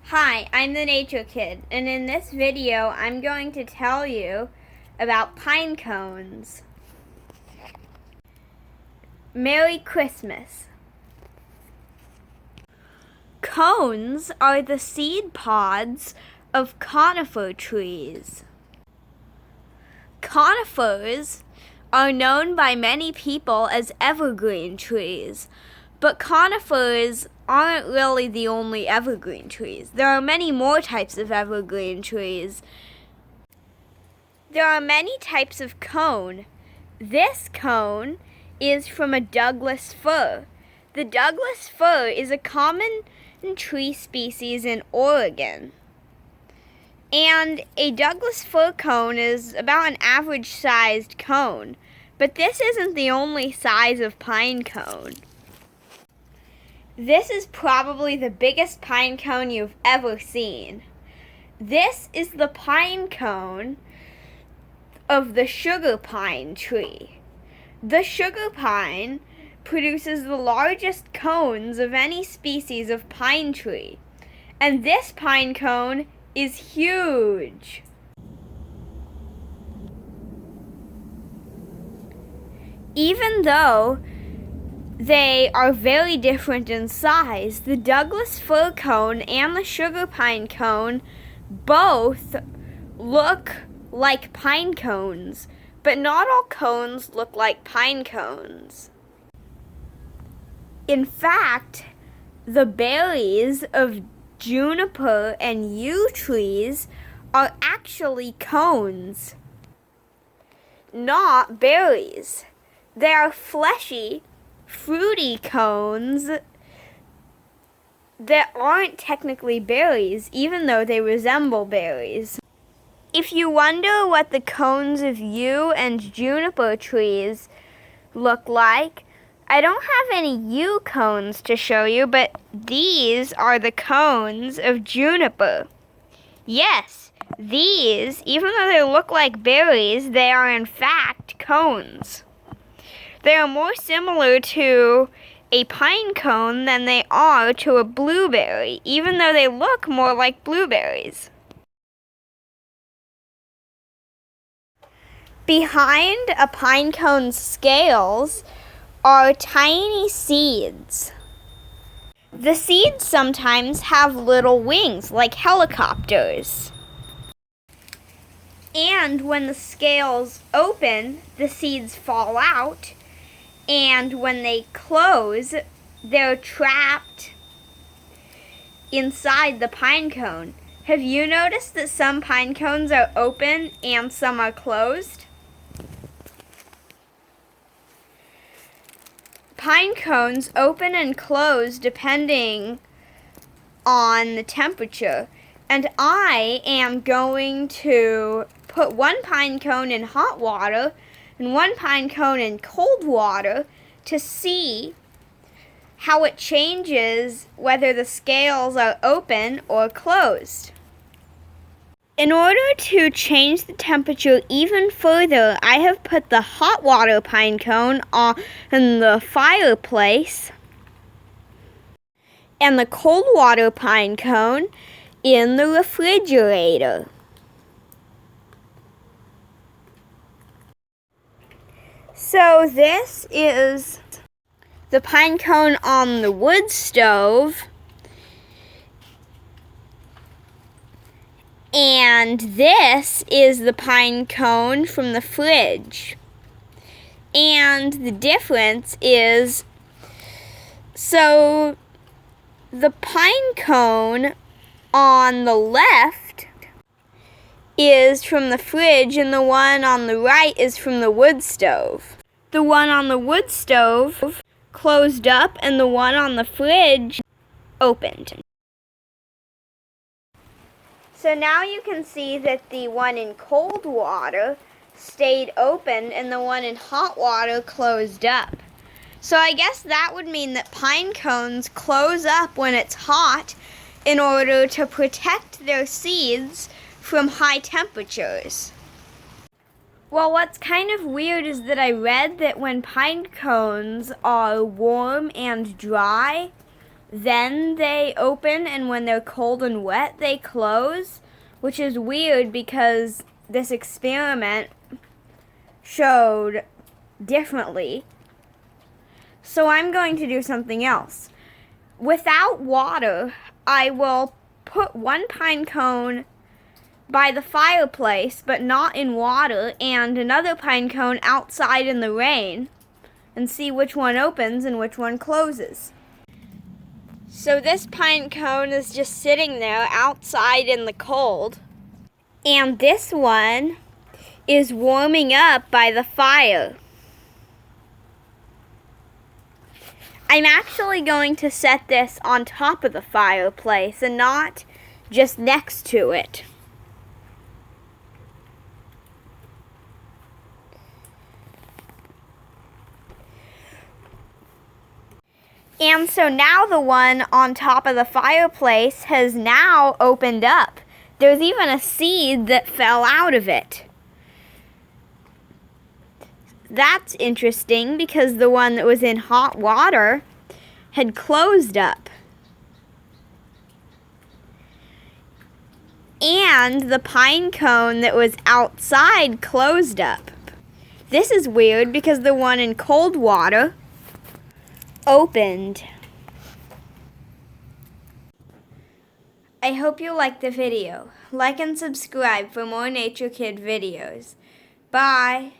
Hi, I'm the Nature Kid, and in this video I'm going to tell you about pine cones. Merry Christmas. Cones are the seed pods of conifer trees. Conifers are known by many people as evergreen trees, but conifers aren't really the only evergreen trees. There are many more types of evergreen trees. There are many types of cone. This cone is from a Douglas fir. The Douglas fir is a common tree species in Oregon. And a Douglas fir cone is about an average-sized cone. But this isn't the only size of pine cone. This is probably the biggest pine cone you've ever seen. This is the pine cone of the sugar pine tree. The sugar pine produces the largest cones of any species of pine tree. And this pine cone is huge. Even though they are very different in size, the Douglas fir cone and the sugar pine cone both look like pine cones, but not all cones look like pine cones. In fact, the berries of juniper and yew trees are actually cones, not berries. They are fleshy, fruity cones that aren't technically berries, even though they resemble berries. If you wonder what the cones of yew and juniper trees look like, I don't have any yew cones to show you, but these are the cones of juniper. Yes, these, even though they look like berries, they are in fact cones. They are more similar to a pine cone than they are to a blueberry, even though they look more like blueberries. Behind a pine cone's scales are tiny seeds. The seeds sometimes have little wings, like helicopters. And when the scales open, the seeds fall out. And when they close, they're trapped inside the pine cone. Have you noticed that some pine cones are open and some are closed? Pine cones open and close depending on the temperature. And I am going to put one pine cone in hot water and one pine cone in cold water to see how it changes whether the scales are open or closed. In order to change the temperature even further, I have put the hot water pine cone on the fireplace and the cold water pine cone in the refrigerator. So this is the pine cone on the wood stove, and this is the pine cone from the fridge. And the difference is, so the pine cone on the left is from the fridge and the one on the right is from the wood stove. The one on the wood stove closed up and the one on the fridge opened. So now you can see that the one in cold water stayed open and the one in hot water closed up. So I guess that would mean that pine cones close up when it's hot in order to protect their seeds from high temperatures. Well, what's kind of weird is that I read that when pine cones are warm and dry, then they open, and when they're cold and wet, they close, which is weird because this experiment showed differently. So I'm going to do something else. Without water, I will put one pine cone by the fireplace, but not in water, and another pine cone outside in the rain, and see which one opens and which one closes. So this pine cone is just sitting there outside in the cold, and this one is warming up by the fire. I'm actually going to set this on top of the fireplace and not just next to it. And so now the one on top of the fireplace has now opened up. There's even a seed that fell out of it. That's interesting because the one that was in hot water had closed up. And the pine cone that was outside closed up. This is weird because the one in cold water opened. I hope you liked the video. Like and subscribe for more Nature Kid videos. Bye!